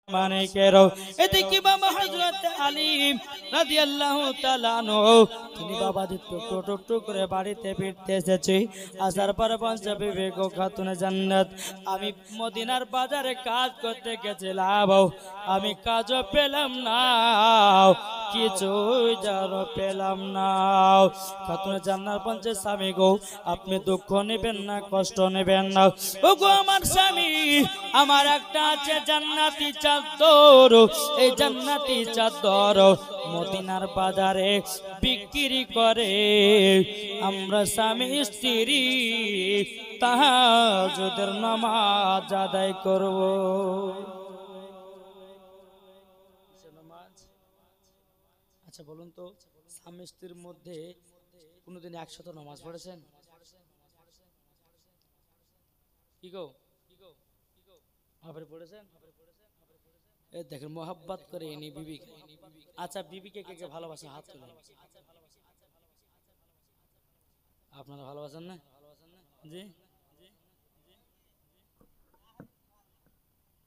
মানিকেরও এদিকে বাবা হযরত আলী রাদিয়াল্লাহু তাআলা আনহু তিনি বাবাজি টুকটুক করে বাড়িতে ফিরতে এসেছে। আসার পরে বলছে বিবেক খাতুনে জান্নাত, আমি মদিনার বাজারে কাজ করতে গেছিলাম, আমি কাজও পেলাম না, কিছুই যেন পেলাম না। খাতুনে জান্নাত বলছে স্বামী গো, আপনি দুঃখ নেবেন না, কষ্ট নেবেন না। ও গো আমার স্বামী, আমার একটা আছে জান্নাতি চাদর, এই জান্নাতি চাদর মদিনার বাজারে বিক্রি করে আমরা স্বামী স্ত্রী তাহাজ্জুদের নামাজ আদায় করব। আচ্ছা বলুন তো, স্বামী স্ত্রীর মধ্যে কোনোদিন একসাথে নামাজ পড়েছেন? কি গো আপনি পড়েছেন? এই দেখেন মোহাব্বত করে এনি বিবিকে। আচ্ছা বিবিকে কে কে ভালোবাসেন হাত তুলে। আপনারা ভালোবাসেন না? জি,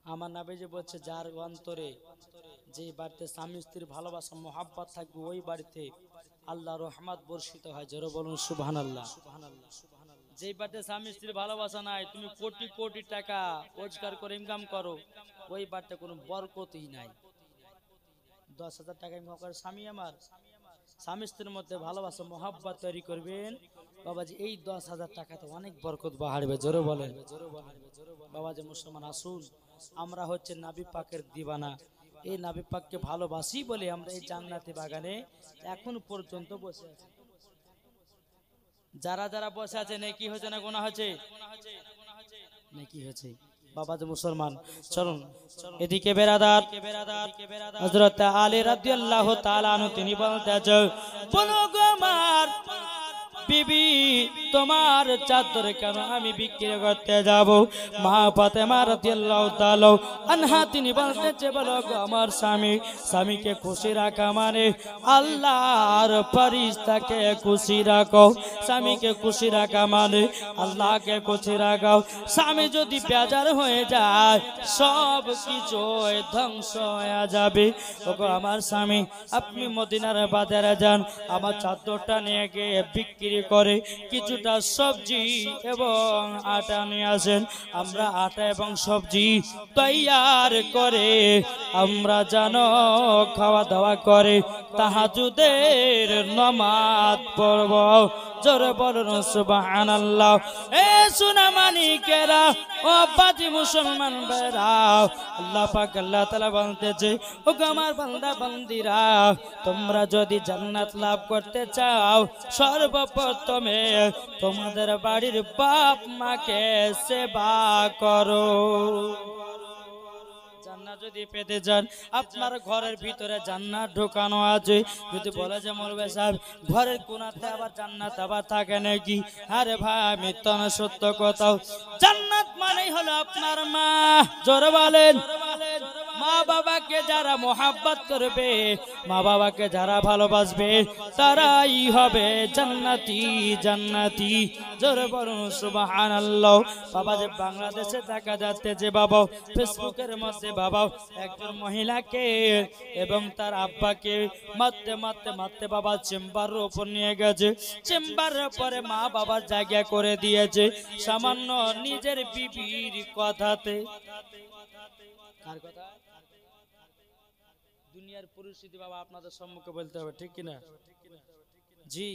আমার নবী যে বলছে যার অন্তরে যে বাড়িতে স্বামী স্ত্রীর ভালোবাসা মোহাব্বত থাকবে ওই বাড়িতে আল্লাহর রহমত বর্ষিত হয়। জোরে বলুন সুবহানাল্লাহ। যে বাড়িতে স্বামী স্ত্রীর ভালোবাসা নাই, তুমি কোটি কোটি টাকা রোজগার করে ইনকাম করো, ওই বাড়িতে কোনো বরকতই নাই। 10,000 টাকা ইনকাম করে স্বামী আমার, স্বামী স্ত্রীর মধ্যে ভালোবাসা মোহাব্বত তৈরি করবেন বাবাজি, এই 10,000 টাকাতে অনেক বরকত বাড়বে। জোরে বলেন বাবাজি। মুসলমান আসুন, আমরা হচ্ছে নবী পাকের দিওয়ানা, এই নবী পাককে ভালোবাসি বলে আমরা এই জান্নাতি বাগানে এখন পর্যন্ত বসে আছি। যারা যারা বসে আছে নেকি হয়েছে না গুনাহ হয়েছে? নেকি হয়েছে বাবাজি মুসলমান। চলুন এদিকে বেরাদার হযরত আলী রাদিয়াল্লাহু তাআলা আনহু তিনি বলতেছে, বলো গো আমার বিবি, তোমার চাদর কেন আমি বিক্রি করতে যাব? মা ফাতেমা রাদিয়াল্লাহু তাআলা আনহা তিনি বলতেছে, বলো গো আমার স্বামী, স্বামীকে খুশি রাখা মানে আল্লাহর ফেরেশতাকে খুশি রাখো। স্বামীকে খুশি রাখা মানে আল্লাহকে খুশি রাখো। স্বামী যদি বেজার হয়ে যায় সব কিছু ধ্বংস হয়ে যাবে। ওগো আমার স্বামী, আপনি মদিনার বাজারে যান, আমার চাদরটা নিয়ে গিয়ে বিক্রি করে কিছুটা সবজি এবং আটা নিয়ে আসেন। আমরা আটা এবং সবজি তৈয়ার করে আমরা জানো খাওয়া দাওয়া করে তাহাজ্জুদের নামাজ পড়ব। জোরে বলুন সুবহানাল্লাহ। এ সোনা মানিকেরা, ও বাজি মুসলমান ভাইরা, আল্লাহ পাক আল্লাহ তাআলা বলতেছে, ও আমার বান্দা বান্দিরা, তোমরা যদি জান্নাত লাভ করতে চাও সর্বপ্রথমে তোমাদের বাড়ির বাপ মাকে সেবা করো। জান্নাত যদি পেতে চান, আপনার ঘরের ভিতরে জান্নাত ঢোকানো আছে। যদি বলে যে মৌলভী সাহেব ঘরের কোনাতে আবার জান্নাত আবার থাকে নাকি? আরে ভাই মিথ্যা না সত্য কথা, জান্নাত মানেই হলো আপনার মা। জোরে বলেন, মা বাবাকে যারা মোহাব্বত করবে, মা বাবাকে যারা ভালোবাসবে তারাই হবে জান্নাতি জান্নাতি। জোরে বলুন সুবহানাল্লাহ। বাবা যে বাংলাদেশে দেখা যাচ্ছে যে বাবা ফেসবুকের মধ্যে বাবা একজন মহিলাকে এবং তার আব্বাকে মারতে মারতে মারতে বাবা চেম্বারের উপর নিয়ে গেছে। চেম্বারের পরে মা বাবার জায়গা করে দিয়েছে সামান্য নিজের বিবির কথাতে। কার কথা? দুনিয়ার পরিস্থিতি বাবা আপনাদের সম্মুখে বলতে হবে, ঠিক কিনা? জি,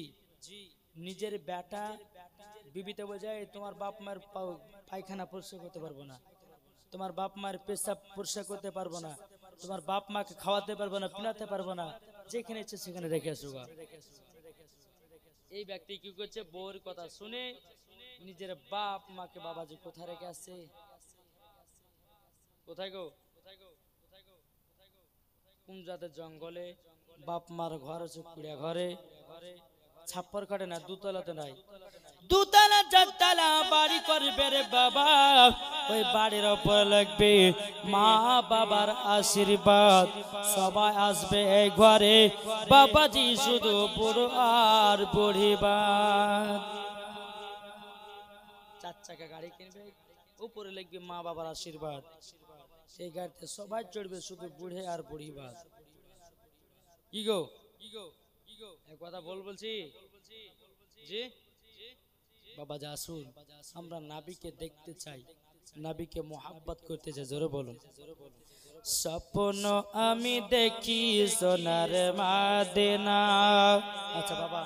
নিজের বেটা বিবিতে বোঝায় তোমার বাপ মার পায়খানা পরিষ্কার করতে পারবো না, তোমার বাপ মার পেশাব পরিষ্কার করতে পারবো না, তোমার বাপ মাকে খাওয়াতে পারবো না, পিলাতে পারবো না, যেখানে ইচ্ছে সেখানে রেখে আসো। এই ব্যক্তি কি করছে? বউর কথা শুনে নিজের বাপ মাকে বাবাজি কোথায় রেখে আসছে? কোথায় গো? কোন জাতের জঙ্গলে? বাপ মার ঘর আছে কুড়িয়া ঘরে, ছাপ্পর কাটে না, দুতলাতে নাই, দুতলা চারতলা বাড়ি করবে রে বাবা। ওই বাড়ির ওপর লাগবে মা বাবার আশীর্বাদ, সবাই আসবে এই ঘরে বাবাজি, শুধু বুড়ো আর বুড়ি বাদ। 4 চাকা গাড়ি কিনবে, উপরে লিখবে মা বাবার আশীর্বাদ, সেই গাড়িতে সবাই চড়বে, শুধু বুড়ে আর বুড়ি বাদ। কি গো এক কথা বলছি জি বাবা যা আসুন, আমরা নাবিকে দেখতে চাই, নাবিকে মোহাব্বত করতে চাই, জোরে বলুন। স্বপ্ন আমি দেখি সোনার মদিনা। আচ্ছা বাবা,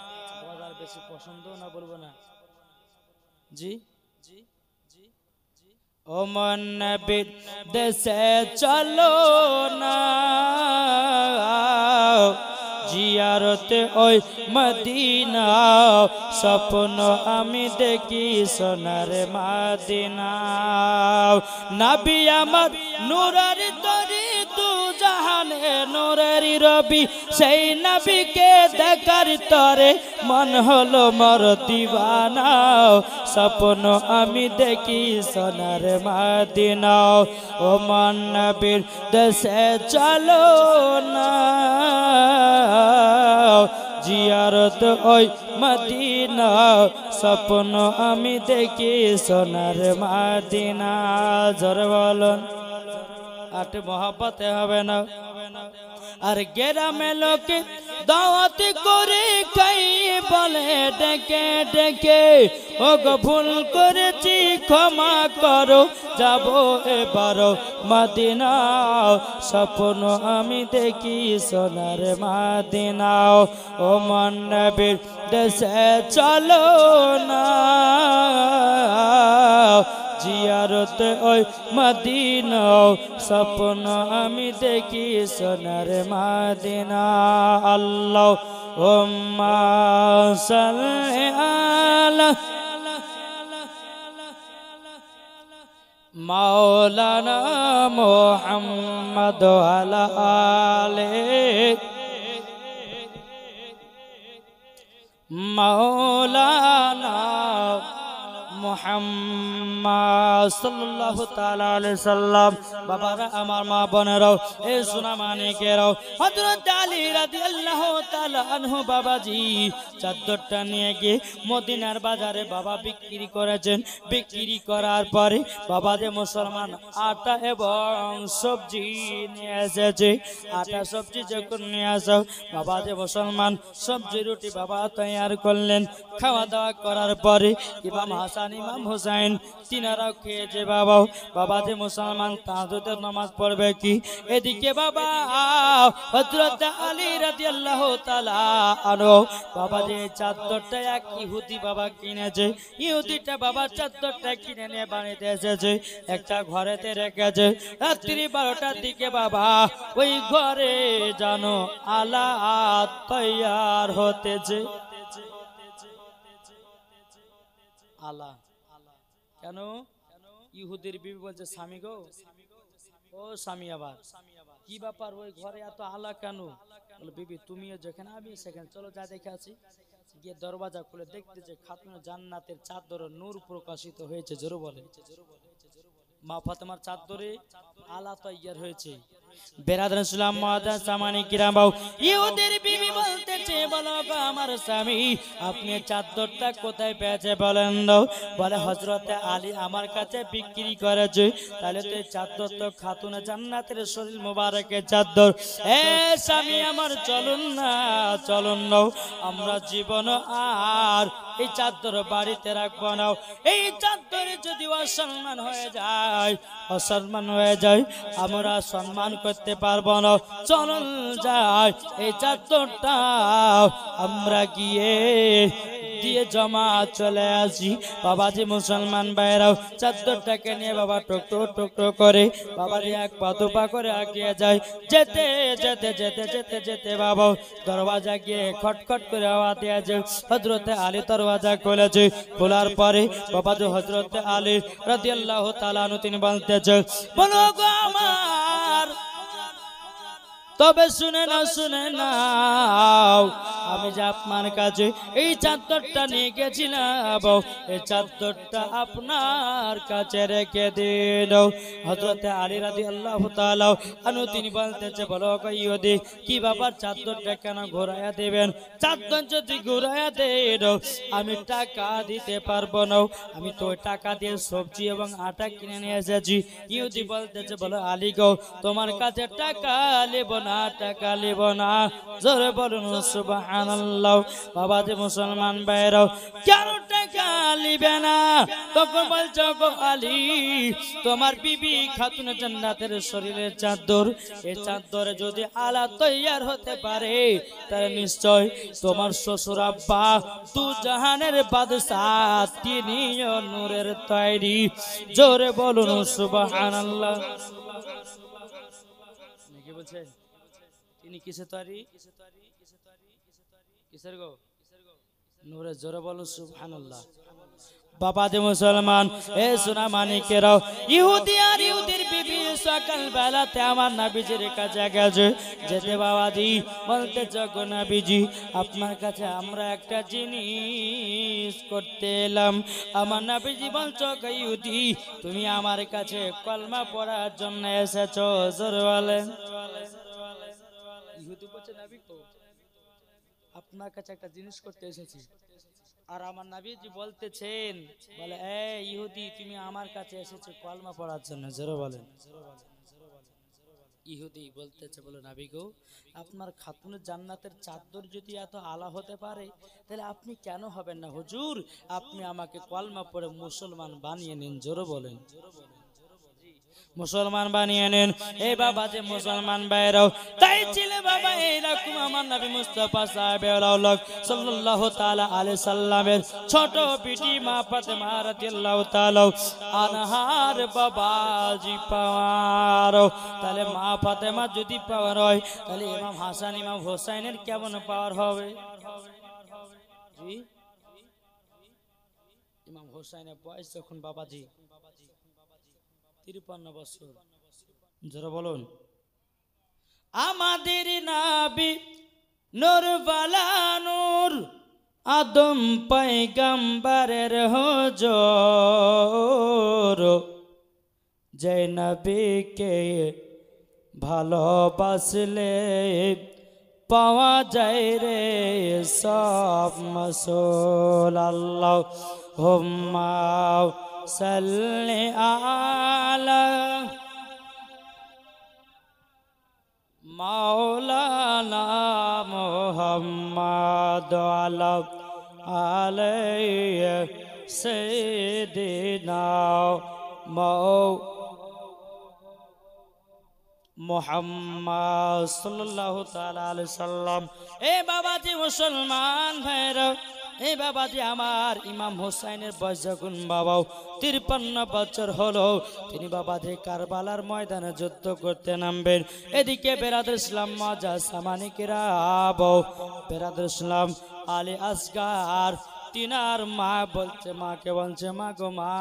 বাজার বেশি পছন্দ না বলবো না জি ও মন নবীর দেশে চলো না, জিয়ারতে ওই মদিনা, স্বপ্ন আমি দেখি সোনার মদিনা। নবী আমার নূরের তরি, দু জাহানে নূরের রবি, সেই নবীকে দেখার তরে মন হলো মোর দিওয়ানা, স্বপ্ন আমি দেখি সোনার মদিনা। ও মন নবীর দেশে চলো না, জিয়ারত ওই মদিনা, স্বপ্ন আমি দেখি সোনার মদিনা। জোরে বলুন, আট মহব্বতে হবে না। আর গ্রামে লোকে দাওয়াত করে খাই বলে ডেকে ডেকে, ও গো ভুল করেছি ক্ষমা করো, যাব এবার মদিনা, স্বপ্ন আমি দেখি সোনার মদিনা। ও মন নবীর দেশে চলো না, জিয়ারত ওই মদিনা, স্বপ্ন আমি দেখি সোনার মদিনা। আল্লাহুম্মা সাল্লি আলা মাওলানা মুহাম্মদ আলা আলিহি মাওলানা মুহাম্মদ সাল্লাল্লাহু তাআলা আলাইহি সাল্লাম। বাবারা আমার মা বোনেরাও, এই সোনা মানিকেরাও, হযরত আলী রাদিয়াল্লাহু তাআলা আনহু বাবাজি চাদরটা নিয়ে গিয়ে মদিনার বাজারে বাবা বিক্রি করেছেন। বিক্রি করার পরে বাবা যে মুসলমান আটা এবং সবজি নিয়ে এসেছে। আটা সবজি যখন নিয়ে আসো, বাবা যে মুসলমান সবজি রুটি বাবা তৈয়ার করলেন। খাওয়া দাওয়া করার পরে ইমাম হাসান ইমাম হুসাইন তিনারাও খেয়েছে। বাবা যে মুসলমান তাহাজ্জুদের নামাজ পড়বে কি, এদিকে বাবা হযরত আলী রাদিয়াল্লাহু তাআলা আনহু বাবা যে চাদরটা এক ইহুদি বাবা কিনেছে, ইহুদিটা বাবা চাদরটা কিনে নিয়ে বাড়িতে এসেছে, একটা ঘরেতে রেখেছে। রাত্রি 12টার দিকে বাবা ওই ঘরে জানো আলা তৈয়ার হতেছে। আলা কেন? ইহুদির বিবি বলছে, স্বামী গো, ও স্বামী আবার কি ব্যাপার, ওই ঘরে এত আলা কেন? বলে, বিবি তুমিও যেখানে আমি সেখানে, চলো যা দেখে আছি। গিয়ে দরওয়াজা খুলে দেখতেছে খাতুনে জান্নাতের চাদর নূর প্রকাশিত হয়েছে। জোরে বলে, মা ফাতেমার চাদরে আলা তৈয়ার হয়েছে। বেরাদার ইসলাম মুআদ্দাস সামানি কিরাম বাউ, ইহুদির বিবি বলতেছে, বলো গো আমার স্বামী, আপনি চাদরটা কোথায় পেয়েছে বলেন দাও। বলে, হযরত আলী আমার কাছে বিক্রি করেছে। তাহলে তো চাদর তো খাতুনে জান্নাতের শরীর মোবারকের চাদর। এ স্বামী আমার, চলুন না আমরা জীবন আর এই চাদর বাড়িতে রাখবো না। এই চাদরে যদি অসম্মান হয়ে যায় আমরা সম্মান করতে পারবো না। চলুন যাই, এই চাদরটা আমরা গিয়ে দিয়ে জমা চলে আসি। বাবাজি মুসলমান ভাইরাও চাদরটাকে নিয়ে বাবা টুকরো টুকরো করে বাবাজি এক পা দুপা করে আগিয়ে যায়। যেতে যেতে যেতে যেতে যেতে বাবা দরওয়াজা গিয়ে খটখট করে আওয়াজ দিয়েছে। হযরত আলী দরওয়াজা খুলেছে। খোলার পরে বাবাজি হযরত আলী রাদিয়াল্লাহু তাআলা আনহু তিনি বলতেছে, বলো গো আমার তবে শুনে নাও আমি যে আপনার কাছে এই চাদরটা নিয়ে গেছিলাম, এই চাদরটা আপনার কাছে রেখে দিন। হযরত আলী রাদিয়াল্লাহু তাআলা আনহু তিনি বলতেছে, বলো ইহুদি কি বাবার চাদরটা কেন ঘোরায়া দেবেন? চাদর যদি ঘোরায়া দেন আমি টাকা দিতে পারবো না, আমি তো টাকা দিয়ে সবজি এবং আটা কিনে নিয়ে এসেছি। ইহুদি বলতেছে, বলো আলী গো তোমার কাছে টাকা নেব না, টাকা নেব না। জোরে বলুন সুবহানাল্লাহ। বাবা যে মুসলমান ভাইরাও কেন টাকা নিবে না? তখন বলছো গো আলী তোমার বিবি খাতুন জান্নাতের শরীরের চাদর, এই চাদরে যদি আলা তৈয়ার হতে পারে তাহলে নিশ্চয় তোমার শ্বশুর আব্বা তু জাহানের বাদশাহ, তিনি নূরের তৈরি। জোরে বলুন সুবহানাল্লাহ। কি বলছেন? তিনি কিসের তৈরি? কিসের গো? নূরের। জোরে বলুন সুবহানাল্লাহ। বাবা যে মুসলমান এ সোনা মানিকেরাও, ইহুদি আর ইহুদির বিবি সকাল বেলাতে আমার নবীজির কাছে গেছে। যেতে বাবাজি বলতে জগো নবীজি আপনার কাছে আমরা একটা জিনিস করতে এলাম। আমার নবীজি বলছো ইহুদি তুমি আমার কাছে কলমা পড়ার জন্য এসেছো। জোরে বলেন। ইহুদি বলছে নবী গো আপনার কাছে একটা জিনিস করতে এসেছি। আর আমার নবীজি বলতেছেন, বলে এ ইহুদি তুমি আমার কাছে এসেছো কলমা পড়ার জন্য। জোরে বলেন। ইহুদি বলতেছে, বলে নবী গো আপনার খাতুনের জান্নাতের চাদর যদি এত আলা হতে পারে তাহলে আপনি কেন হবেন না হুজুর? আপনি আমাকে কলমা পড়ে মুসলমান বানিয়ে নিন। জোরে বলেন। মুসলমান বানিয়ে নেন। এই বাবা যে মুসলমান ভাইরাও তাই ছিল বাবা এইরকম আমার নবী মুস্তাফা সাল্লাল্লাহু তাআলা আলাইহি সাল্লামের ছোট বিটি মা ফাতেমা রাদিয়াল্লাহু তাআলা আনহার বাবাজি পাওয়ার। তাহলে মা ফাতেমা যদি পাওয়ার হয় তাহলে ইমাম হাসান ইমাম হোসেনের কেমন পাওয়ার হবে? জি ইমাম হোসেনের বয়স যখন বাবাজি 53 বছর। যারা বলুন আমাদের নবী নূরওয়ালা নূর আদম পয়গম্বরের হুজুর, যে নবীকে ভালোবাসলে পাওয়া যায় রে সব মাসুল। আল্লাহুম্মা সাল্লি আলা মাওলানা মুহাম্মদ আলা আলাইহি সাইয়্যিদিনা মুহাম্মদ সাল্লাল্লাহু তাআলা আলাইহি সাল্লাম। এ বাবাজি মুসলমান ভাইরা, এই বাবাজি আমার ইমাম হোসেনের বয়স যখন বাবাও 53 বছর হলো, তিনি বাবাজি কারবালার ময়দানে যুদ্ধ করতে নামবেন। এদিকে বেরাদুল ইসলাম মাজা সামানিকেরা বেরাদুল ইসলাম আলী আসগার তিনার মা বলছে, মাকে বলছে মা গো মা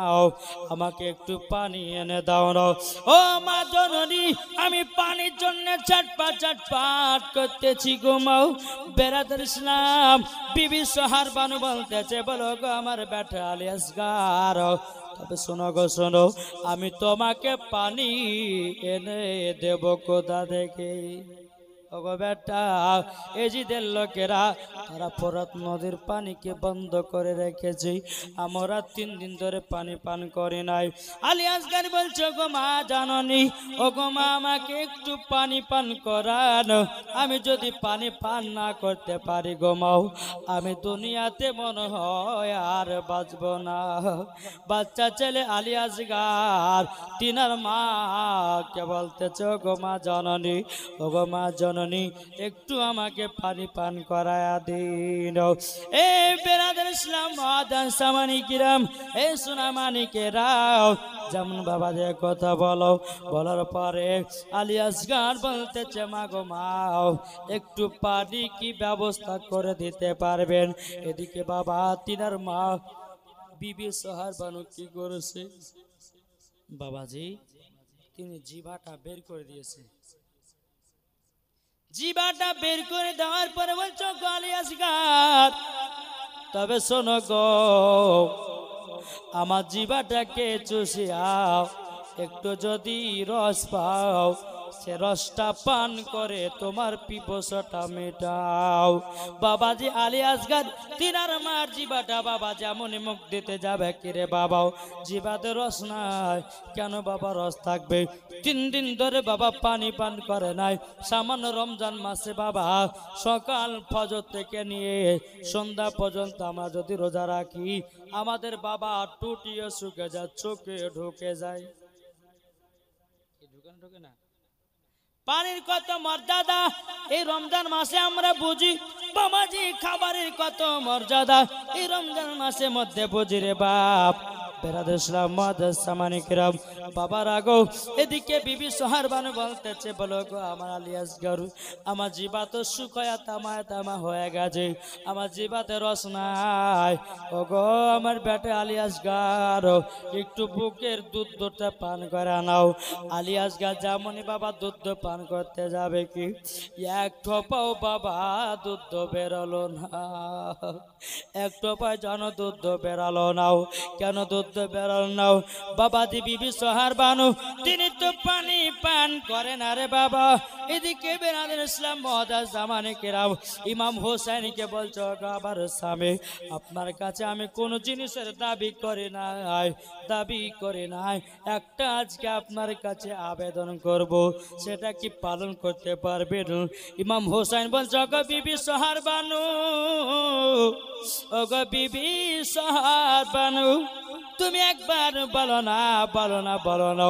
আমাকে একটু পানি এনে দাও না। ও মা জননী আমি পানির জন্য চটপাট করতেছি গো মাও। বেরাদুল ইসলাম বিবি সোহার বানু বলতেছে, বলো গো আমার বেটা আলী আসগার, তবে শোনো গো শোনো, আমি তোমাকে পানি এনে দেব কোথা থেকে? বেটা এজিদের লোকেরা তারা ফোরাত নদীর পানিকে বন্ধ করে রেখেছে, আমরা 3 দিন ধরে পানি পান করি নাই। আলী আসগার বলছে গো মা জাননি, ও গো মা আমাকে একটু পানি পান করান। আমি যদি পানি পান না করতে পারি গো মাও, আমি দুনিয়াতে মনে হয় আর বাঁচব না। বাচ্চা ছেলে আলী আসগার তিনার মা কে বলতেছে গো মা জননী, ও গো মা জননী একটু আমাকে পানি পান করায়া দিন। এ বেরাদুল ইসলাম আদান সামানিকিরাম, এ সোনা মানিকেরাও যেমন বাবা যে কথা বলো, বলার পরে আলী আসগার বলতেছে মা গো মা একটু পানি কি ব্যবস্থা করে দিতে পারবেন? এদিকে বাবা তিনার মা বিবি সোহার বানু কি করেছে বাবাজি, তিনি জিভাটা বের করে দিয়েছে। জিবাটা বের করে দেওয়ার পরে বলছো গো আলী আসগার, তবে শোনো গো, আমার জিবাটাকে চুষিয়াও, একটু যদি রস পাও সে রসটা পান করে তোমার পিপাসাটা মেটাও। বাবাজি আলী আসগার তিনার মার জিবাটা বাবা যেমন মুখ দিতে যাবে, কিরে বাবাও জিবাতে রস নাই কেন বাবা? রস থাকবে। 3 দিন ধরে বাবা পানি পান করে নাই। সামান্য রমজান মাসে বাবা সকাল ফজর থেকে নিয়ে সন্ধ্যা পর্যন্ত আমরা যদি রোজা রাখি, আমাদের বাবা টুটিয়ে শুকে যায়, চোখে ঢুকে যায়। ঢুকে না? পানির কত মর্যাদা এই রমজান মাসে আমরা বুঝি। বাবাজি খাবারের কত মর্যাদা এই রমজান মাসের মধ্যে বুঝি রে বাপ। বাবার আগো এদিকে বিবি সোহার বানু বলতেছে, বলো গো আমার আলী আসগার, আমার জিবা তো শুকায়া তামায় তামা হয়ে গেছে, আমার জিবাতে রস নাই। ও গো আমার বেটা আলী আসগার, একটু বুকের দুধটা পান করে নাও। আলী আসগার যেমনই বাবা দুধ পান করতে যাবে, কি এক ঠোপাও বাবা দুধ বেরোলো না, এক টোপায় যেন দুধ বেরালো নাও। কেন দুধ বেরালো নাও? বাবাজি বিবি সোহার বানু তিনি তো পানি পান করে না রে বাবা। এদিকে বেরাদের ইসলাম মহাদাস জামানে কেরাম ইমাম হোসেনকে বলছো, আবার স্বামী আপনার কাছে আমি কোন জিনিসের দাবি করি নাই, দাবি করি নাই, একটা আজকে আপনার কাছে আবেদন করব, সেটা কি পালন করতে পারবেন? ইমাম হোসেন বলছো, গো বিবি সোহার বানু, ও গো বিবি সোহার বানু, তুমি একবার বলো না, বলো না, বলো না,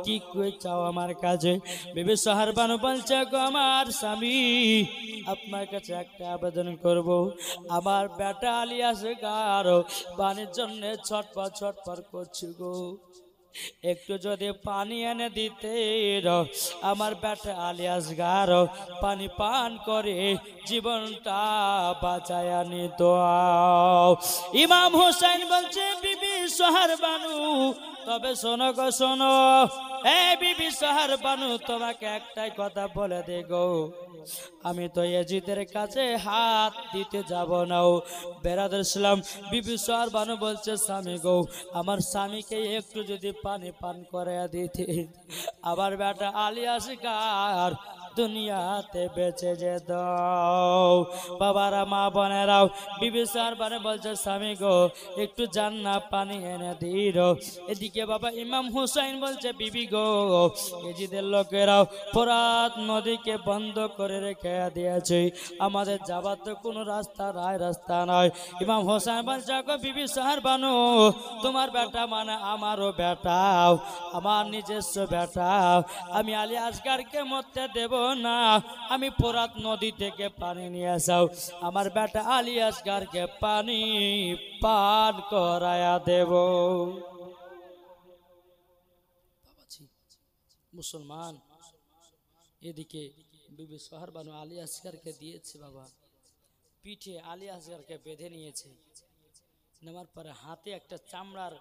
কি কই চাও আমার কাছে? বিবি সোহার বানু বলছে, গো আমার স্বামী আপনার কাছে একটা আবেদন করব, আমার বেটা আলী আসগার পানির জন্য ছটফট করছি গো, একটু যদি পানি এনে দিতে, আমার বেটা আলী আসগার পানি পান করে জীবনটা বাঁচায় নিত। ইমাম হোসেন বলছে, বিবি সোহার বানু তবে শোনো গো শোনো, এ বিবি সোহার বানু তোমাকে একটাই কথা বলে দে গো, আমি তো ইয়াজিদের কাছে হাত দিতে যাব না। বেরাদর ইসলাম বিবি সোহার বানু বলছে, স্বামী গো আমার স্বামীকে একটু যদি পানি পান করে দিতে, আবার বেটা আলী আসগার দুনিয়াতে বেঁচে যেত। বাবারা মা বোনেরাও বিবি সোহার বানু বলছে, স্বামী গো একটু জান্না পানি এনে দিল। এদিকে বাবা ইমাম হুসাইন বলছে, বিবি গো ইয়াজিদের লোকেরাও ফোরাত নদীকে বন্ধ করে রেখে দিয়েছে, আমাদের যাবার তো কোনো রাস্তা নাই। ইমাম হোসেন বলছে, গো বিবি সোহার বানু তোমার বেটা মানে আমারও বেটাও, আমার নিজস্ব বেটাও, আমি আলী আসগারকে মরতে দেব না, আমি ফোরাত নদী থেকে পানি নিয়ে আসাও, আমার বেটা আলী আসগারকে পানি পান করায়া দেব। মুসলমান এদিকে বিবি সোহার বানু আলী আসগারকে দিয়েছে, বাবা পিঠে আলী আসগারকে বেঁধে নিয়েছে, নেওয়ার পরে হাতে একটা চামড়ার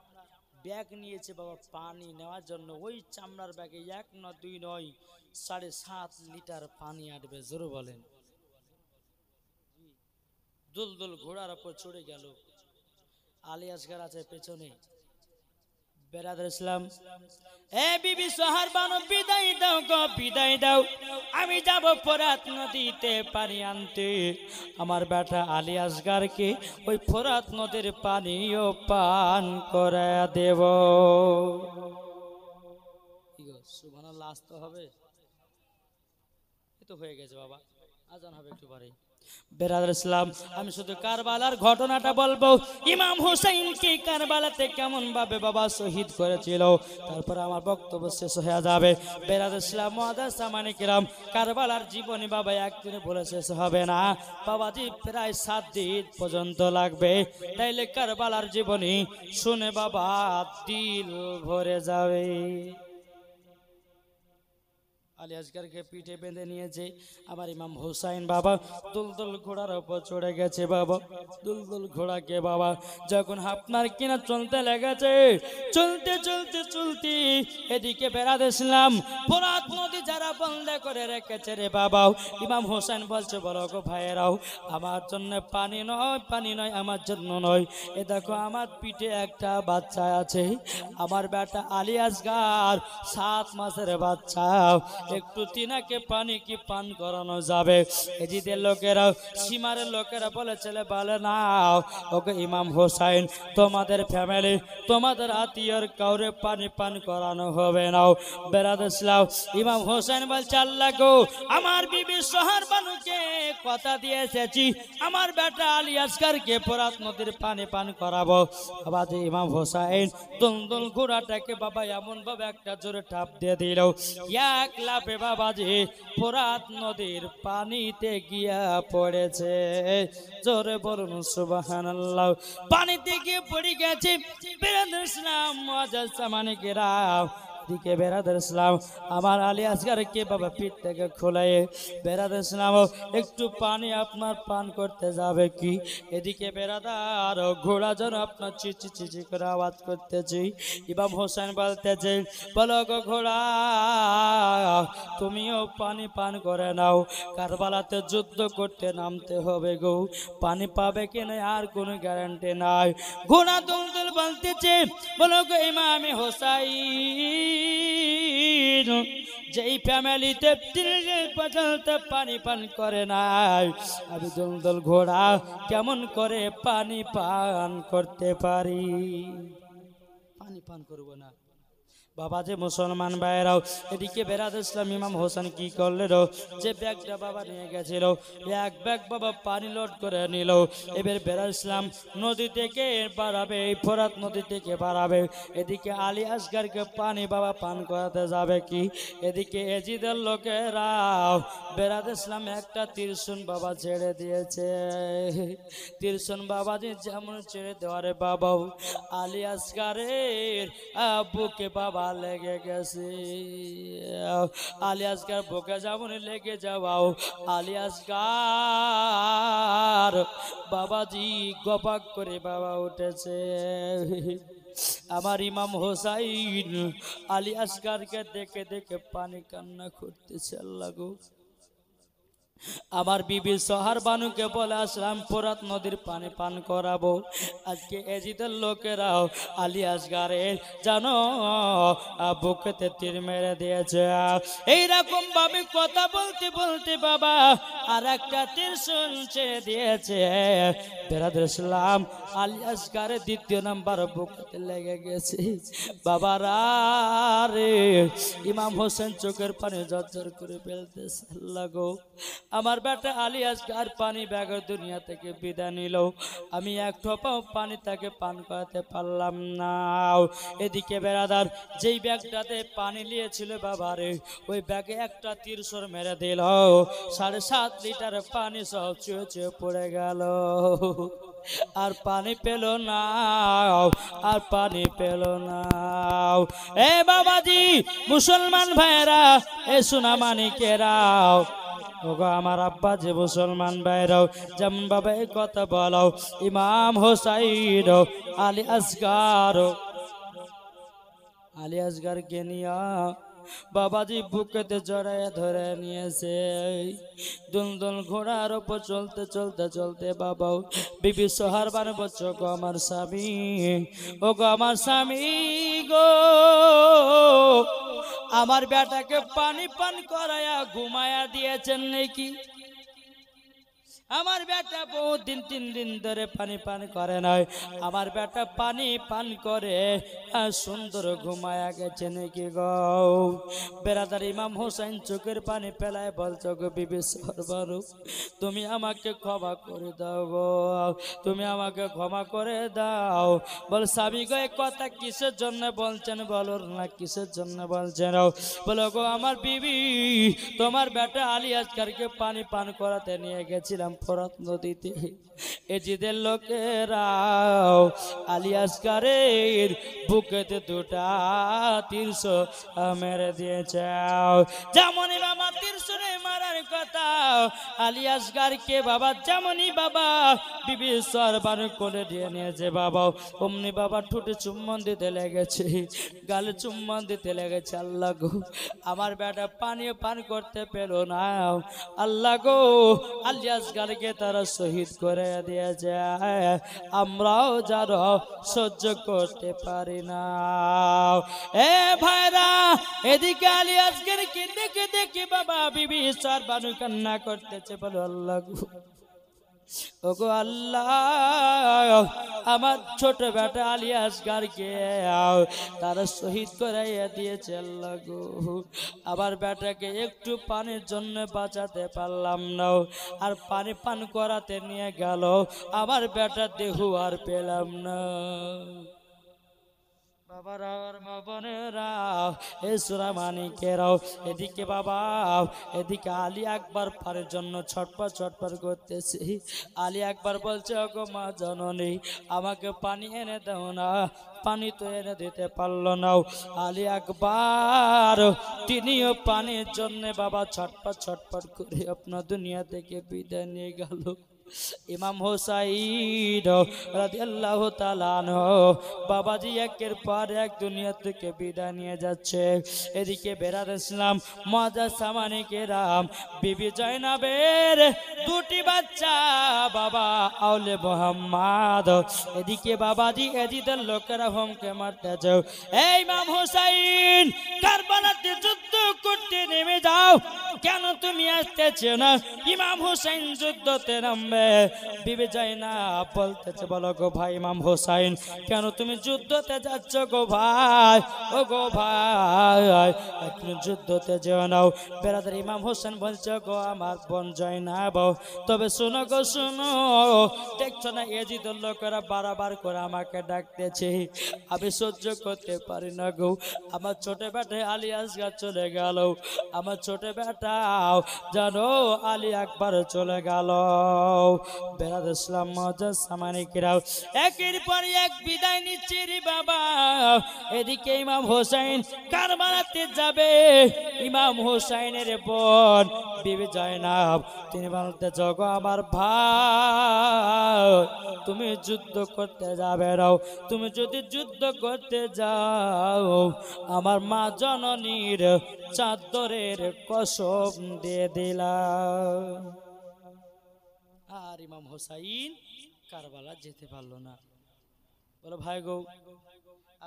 ব্যাগ নিয়েছে বাবা পানি নেওয়ার জন্য। ওই চামড়ার ব্যাগে 1 না 2 নয় 7.5 লিটার পানি আটবে। জোরে বলেন। দুলদুল ঘোড়ার উপর চড়ে গেল, আলী আসগার আছে পেছনে। বেরাদর ইসলাম, এ বিবি সোহার বানু বিদায় দাও গো, বিদায় দাও, আমি যাব ফোরাত নদীতে পানি আনতে, আমার বেটা আলী আসগারকে ওই ফোরাত নদীর পানিও পান করে দেব। সুবহানাল্লাহ আসতে হবে, তো হয়ে গেছে বাবা, আজান হবে একটু পরে। বেরাদর ইসলাম, আমি শুধু কারবালার ঘটনাটা বলবো, ইমাম হুসাইনকে কারবালাতে কেমন ভাবে বাবা শহীদ করেছিল, তারপর আমার বক্তব্য শেষ হয়ে যাবে। বেরাদর ইসলাম মুআদ্দাস সামানে কিরাম, কারবালার জীবনী বাবা একদিনে বলে শেষ হবে না বাবাজি, প্রায় 7 দিন পর্যন্ত লাগবে, তাইলে কারবালার জীবনী শুনে বাবা দিল ভরে যাবে। আলী আসগারকে পিঠে বেঁধে নিয়েছে। আমার ইমাম হুসাইন বাবা দুলদুল ঘোড়ার উপর চড়ে গেছে। বাবা দুলদুল ঘোড়াকে বাবা যখন আপনার কিনা চলতে লেগেছে, চলতে চলতে চলতে এদিকে বেড়াতে ইসলাম ফোরাত নদী যারা বন্ধ করে রেখেছে রে বাবা, ইমাম হুসাইন বলছে বলো গো ভাইয়েরাও, আমার জন্য পানি নয়, পানি নয় আমার জন্য নয়, এ দেখো আমার পিঠে একটা বাচ্চা আছে, আমার বেটা আলী আসগার 7 মাসের বাচ্চা, একটু তিনাকে পানি কি পান করানো যাবে? এদিদের লোকেরা সীমারের লোকেরা বলে ছেলে বলে নাও ওকে ইমাম হোসাইন তোমাদের ফ্যামিলি তোমাদের আত্মীয়র কাউরে পানি পান করানো হবে না। বেরাদেশলাও ইমাম হোসেন বলছে আল্লাহ গো, আমার বিবি সোহার বানুকে কথা দিয়ে এসেছি আমার বেটা আলী আসগারকে ফোরাত নদীর পানি পান করাবো। আবার ইমাম হোসেন দুলদুল ঘোড়াটাকে বাবা এমন ভাবে একটা জোরে টাপ দিয়ে দিল, এক লাফে বাবাজি ফোরাত নদীর পানিতে গিয়া পড়েছে। জোরে বলুন সুবহানাল্লাহ। পানিতে গিয়ে পড়ে গেছে। বেরাদার ইসলাম মুআজ্জাজ সামানিকেরা দিকে বেরাদার ইসলাম আমার আলী আসগারকে বাবা পিঠ থেকে খোলায়ে বেরাদার ইসলাম একটু পানি আপনার পান করতে যাবে কি? এদিকে বেরাদার ঘোড়া যেন আপনার চিচি চিচি করে আওয়াজ করতেছি। ইমাম হোসেন বলতেছে বলো গো ঘোড়া তুমিও পানি পান করে নাও, কারবালাতে যুদ্ধ করতে নামতে হবে গো, পানি পাবে কিনা আর কোনো গ্যারান্টি নাই। ঘোড়া দুলদুল বলতেছে বলো গো ইমাম হোসাইন, যেই ফ্যামিলিতে 30 পর্যন্ত পানি পান করে নাই, আমি দুলদুল ঘোড়া কেমন করে পানি পান করতে পারি? পানি পান করবো না বাবা। যে মুসলমান ভাইরাও এদিকে বেরাদার ইসলাম ইমাম হোসেন কি করলেন, যে ব্যাগটা বাবা নিয়ে গেছিল এক ব্যাগ বাবা পানি লোড করে নিল। এবার বেরাদার ইসলাম নদী থেকে বাড়াবে, এই ফোরাত নদী থেকে বাড়াবে। এদিকে আলী আসগারকে পানি বাবা পান করাতে যাবে কি? এদিকে এজিদের লোকেরাও বেরাদার ইসলাম একটা ত্রিশূল বাবা ছেড়ে দিয়েছে। ত্রিশূল বাবাজি যেমন ছেড়ে দেওয়ারে বাবা আলী আসগারের বুকে বাবা লেগে গেছে। আলী আসগার বুকে যেমন লেগে যাওয়াও আলী আসগার বাবাজি গপাক করে বাবা উঠেছে। আমার ইমাম হোসাইন আলী আসগারকে দেখে দেখে পানি কান্না করতেছে। আল্লাহ গো, আমার বিবি সোহার বানুকে বলে আসলাম ফোরাত নদীর পানি পান করাবো। আজকে এজিদের লোকেরাও আলী আসগারের জানো বুকেতে তীর মেরে দিয়েছে। এইরকম ভাবে কথা বলতে বলতে বাবা আর একটা তীর ছেড়ে দিয়েছে। বেরাদার ইসলাম আলী আসগারের দ্বিতীয় নাম্বার বুকেতে লেগে গেছে। বাবারা রে ইমাম হোসেন চোখের পানি ঝরঝর করে ফেলতেছে। আল্লাহ গো, আমার বেটা আলী আসগার পানি ব্যাগের দুনিয়া থেকে বিদায় নিল, আমি এক ঠোপাও পানি তাকে পান করাতে পারলাম না। এদিকে বেরাদার যেই ব্যাগটাতে পানি নিয়েছিল বাবারে, ওই ব্যাগে একটা ত্রিশূল মেরে দিল, 7.5 লিটার পানি সব চুয়ে চুয়ে পড়ে গেল। আর পানি পেল না, আর পানি পেল না। এ বাবাজি মুসলমান ভাইরা, এ সোনা মানিকেরাও, ওগো আমার আব্বা যে মুসলমান ভাইরাও যেমন বাবা এই কথা বলো, ইমাম হোসাইন আলী আসগার কে নিয়া বাবাজি বুকেতে জড়ায় ধরে নিয়েছে। দুলদুল ঘোড়ার উপর চলতে চলতে চলতে বাবা বিবি সোহার বান বলছো গো আমার স্বামী, ও গো আমার স্বামী গো, আমার বেটাকে পানি পান করায়া ঘুমায়া দিয়েছেন নাকি? আমার বেটা বহুত দিন 3 দিন ধরে পানি পান করে নাই, আমার বেটা পানি পান করে সুন্দর ঘুমায়া গেছে নাকি গো? বেরাদার ইমাম হোসেন চোখের পানি ফেলায় বলছো গো বিবি সরবারু, তুমি আমাকে ক্ষমা করে দাও গো, তুমি আমাকে ক্ষমা করে দাও। বল স্বামী গো এই কথা কিসের জন্য বলছেন বলো না, কিসের জন্য বলছেন? বলো গো আমার বিবি, তোমার বেটা আলী আসগারকে পানি পান করাতে নিয়ে গেছিলাম, ফোরাত নদীতে এজিদের লোকেরাও আলী আসগারের বুকেতে দুটা তীর্ষ মেরে দিয়েছে। যেমনই বাবা তীর্ষ মারার কথা আলী আসগারকে বাবা যেমনই বাবা বিবি সরবার কোলে দিয়ে নিয়েছে বাবা অমনি বাবা ঠোঁটে চুম্বন দিতে লেগেছে, গালে চুম্বন দিতে লেগেছে। আল্লাহ গো আমার বেটা পানীয় পান করতে পেল না, আল্লাহ গো আলী আসগারকে তারা শহীদ করে দিয়েছে, আমরাও যারা সহ্য করতে পারি না। এ ভাইরা এদিকে আলী আসগারকে দেখে দেখে বাবা বিবি সরবানু কান্না করতেছে, বলো আল্লাহ গো ওগো আল্লাহ আমার ছোট বেটা আলী আসগারকে তারা শহীদ করাইয়া দিয়েছে। আল্লাহ গো আবার বেটাকে একটু পানির জন্য বাঁচাতে পারলাম না, আর পানি পান করাতে নিয়ে গেল আমার বেটা দেহ আর পেলাম না। বাবারা মা বোনেরা এ সোনা মানিকেরাও এদিকে বাবা এদিকে আলী আকবর পারের জন্য ছটপট ছটপট করতেছে। আলী আকবর বলছে ওগো মা জননী আমাকে পানি এনে দাও না, পানি তো এনে দিতে পারলো না। আলী আকবর তিনিও পানির জন্য বাবা ছটপট ছটপট করে আপনার দুনিয়া থেকে বিদায় নিয়ে গেল। ইমাম হোসাইন রাদিয়াল্লাহু তাআলা আনহু বাবাজি একের পর এক দুনিয়া থেকে বিদায় নিয়ে যাচ্ছে। এদিকে বেরার ইসলাম মজা সামানি কেরাম বিবি জয়নাবের দুটি বাচ্চা বাবা আউলে মোহাম্মদ এদিকে বাবাজি এজিদের লোকেরা হোমকে মারতে যাও। এই ইমাম হোসাইন কারবালাতে যুদ্ধ করতে নেমে যাও, কেন তুমি আসতেছো না? ইমাম হোসাইন যুদ্ধতে নামবে। বিবি জয়নাব বলতেছে বলো গো ভাই ইমাম হোসাইন কেন তুমি যুদ্ধতে যাচ্ছ গো ভাই? ও গো ভাই একটু যুদ্ধতে যেও নাও। বেরাদার ইমাম হোসেন বলছে গো আমার বোন জয়নাব তবে শোনো গো শোনো, দেখছো না এজিদের লোকেরা বারবার করে আমাকে ডাকতেছে, আমি সহ্য করতে পারি না গো। আমার ছোট বেটা আলী আসগার চলে গেল, আমার ছোট বেটা জানো আলী আকবর চলে গেল। বেরাদ ইসলাম মজা সামানিকেরাও একের পর এক বিদায় নিচ্ছে রে বাবা। এদিকে ইমাম হোসাইন কারবালাতে যাবে। ইমাম হোসাইনের বোন বিবি জয়নাব তিনি বলতে জগো আমার ভাই তুমি যুদ্ধ করতে যাবে না, তুমি যদি যুদ্ধ করতে যাও আমার মা জননীর চাদরের কসম দিয়ে দিলাম। আর ইমাম হোসাইন কারবালা যেতে পারলো না। বলো ভাই গো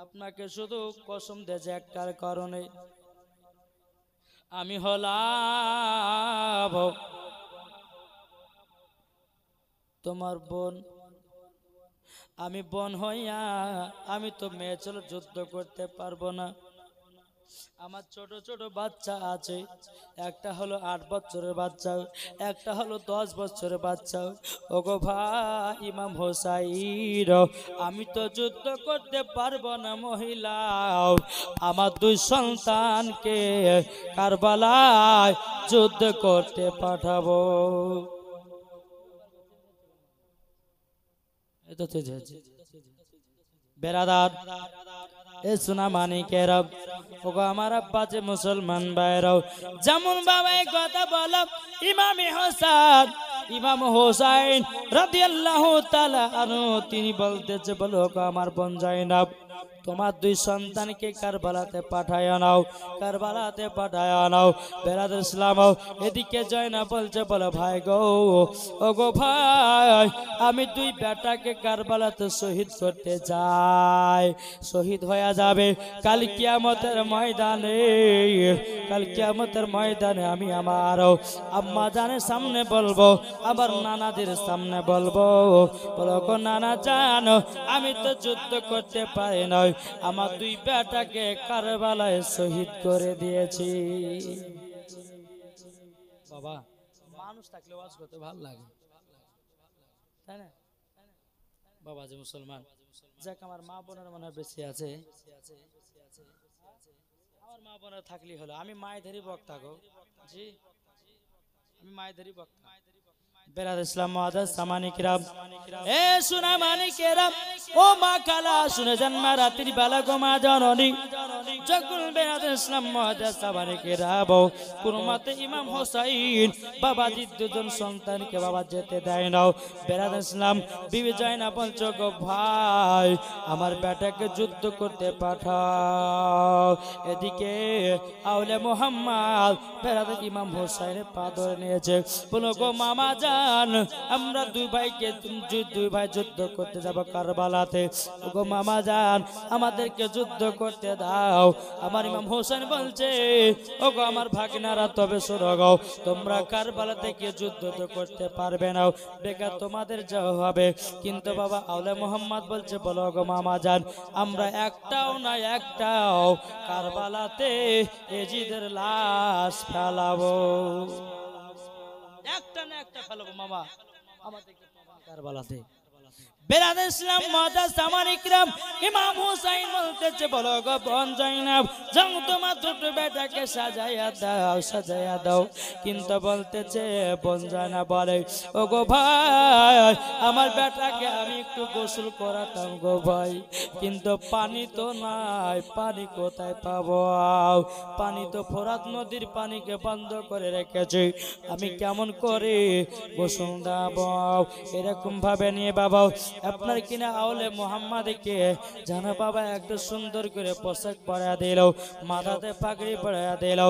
আপনাকে শুধু কসম দিয়েছে একটার কারণে, আমি হলাম তোমার বোন, আমি বোন হইয়া আমি তো মেয়ে চলো যুদ্ধ করতে পারবো না। আমার ছোট ছোট বাচ্চা আছে, একটা হলো 8 বছরের বাচ্চা, একটা হলো 10 বছরের বাচ্চা। ওগো ভাই ইমাম হোসাইন আমি তো যুদ্ধ করতে পারবো না মহিলা, আমার 2 সন্তানকে কারবালায় যুদ্ধ করতে পাঠাবো। এটা তো বেরাদার এ সোনা মানিকেরা ওগো আমার আব্বা যে মুসলমান ভাইরাও যেমন বাবা এই কথা বলো ইমাম হাসান ইমাম হোসাইন রাদিয়াল্লাহু তাআলা আনহু তিনি বলতেছে বলো ওগো আমার বোন জয়নাব তোমার 2 সন্তানকে কারবালাতে পাঠায় নাও, কারবালাতে পাঠায় নাও। বেরাদ ইসলাম এদিকে জয়নাব বলছে বলো ভাই গো ও গো ভাই আমি 2 বেটাকে কারবালাতে শহীদ করতে যাই, শহীদ হয়ে যাবে কাল কিয়ামতের ময়দানে। কাল কিয়ামতের ময়দানে আমি আমার আম্মা জানের সামনে বলবো, আবার নানাদের সামনে বলবো বলো গো নানা জানো আমি তো যুদ্ধ করতে পারি না, আমার 2 বেটাকে কারবালায় শহীদ করে দিয়েছি। বাবা মানুষ থাকলে ওয়াজ করতে ভালো লাগে তাই না? বাবা যে মুসলমান যাক আমার মা বোনের মনে হয় বেশি আছে, আমার মা বোনের থাকলেই হলো। আমি মায়েদেরই বক্তা গো, জি আমি মায়েদেরই বক্তা। বেরাদ ইসলাম মুআজ্জাজ সামানি কিরাম, এ সোনা মানিকেরাম, ও মা কালা শুনে যান মা রাত্রির বেলা গো মা জননী, যখন বেরাদ ইসলাম মুআজ্জাজ সামানি কিরাম কোন মতে ইমাম হোসাইন বাবাজির দুজন সন্তানকে বাবা যেতে দেয় না। বেরাদ ইসলাম বিবি জয়নাব বলছো গো ভাই আমার বেটাকে যুদ্ধ করতে পাঠাও। এদিকে আউলে মোহাম্মদ বেরাদ ইমাম হোসাইনের পা ধরে নিয়েছে, বলো গো মামা জান আমরা দুই ভাই যুদ্ধ করতে যাব কারবালাতে, গো মামা জান আমাদেরকে যুদ্ধ করতে দাও। আমার ইমাম হোসেন বলছে ও গো আমার ভাগিনারা তবে শোনো গো, তোমরা কারবালাতে গিয়ে যুদ্ধ তো করতে পারবে না, বেকার তোমাদের যাওয়া হবে। কিন্তু বাবা আউলে মোহাম্মদ বলছে বলো গো মামা জান আমরা একটাও কারবালাতে এজিদের লাশ ফেলাবো, একটা না একটা ফেলাবো মামা আমাদেরকে কারবালাতে। বেরাদ ইসলাম মুআজ্জাজ সামানি কিরাম ইমাম হুসাইন বলতেছে বলো গো বোন জয়নাব যাও তোমার ছোট বেটাকে সাজাইয়া দাও। কিন্তু বলতেছে বোন জয়নাব বলে ও গো ভাই আমার বেটাকে আমি একটু গোসল করাতাম গো ভাই, কিন্তু পানি তো নাই, পানি কোথায় পাবো? পানি তো ফোরাত নদীর পানিকে বন্ধ করে রেখেছে, আমি কেমন করে গোসল দেবো? এরকম ভাবে নিয়ে বাবা আপনার কিনা আউলে মুহাম্মাদকে জানা বাবা একটু সুন্দর করে পোশাক পরা দিল, মাথাতে পাগড়ি পরা দিল,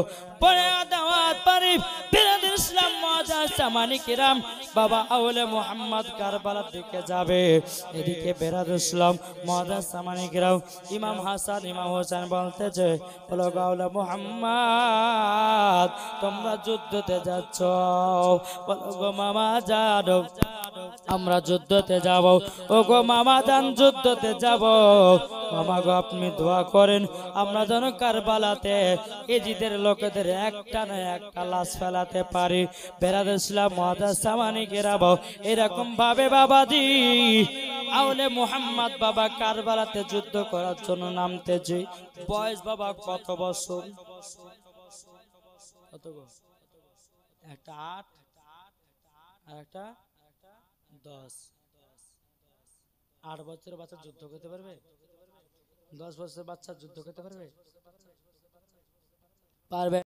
পরে দাওয়াত পারি বেরাদ ইসলাম মুআজ্জাজ সামানি কিরাম বাবা আউলে মুহাম্মদ কারবালার দিকে যাবে। এদিকে বেরাদ ইসলাম মুআজ্জাজ সামানি কিরাম ইমাম হাসান ইমাম হোসেন বলতেছে বলো আউলে মুহাম্মদ তোমরা যুদ্ধতে যাচ্ছ, বলো গো মামা জানো আমরা যুদ্ধতে যাব, ও গো মামা জান যুদ্ধতে যাব, মামা গো আপনি দোয়া করেন আমরা যেন কারবালাতে এজিদের লোকেদের একটা না একটা লাশ ফেলাতে পারি। বেরাদ ইসলাম মুআজ্জাজ সামানি কিরাম এরকম ভাবে বাবাজি আউলে মুহাম্মদ বাবা কারবালাতে যুদ্ধ করার জন্য নামতেছে। বয়স বাবা কত বছর? কত গো? একটা 8 আর একটা 10। 8 বছরের বাচ্চা যুদ্ধ করতে পারবে? 10 বছরের বাচ্চা যুদ্ধ করতে পারবে? পারবে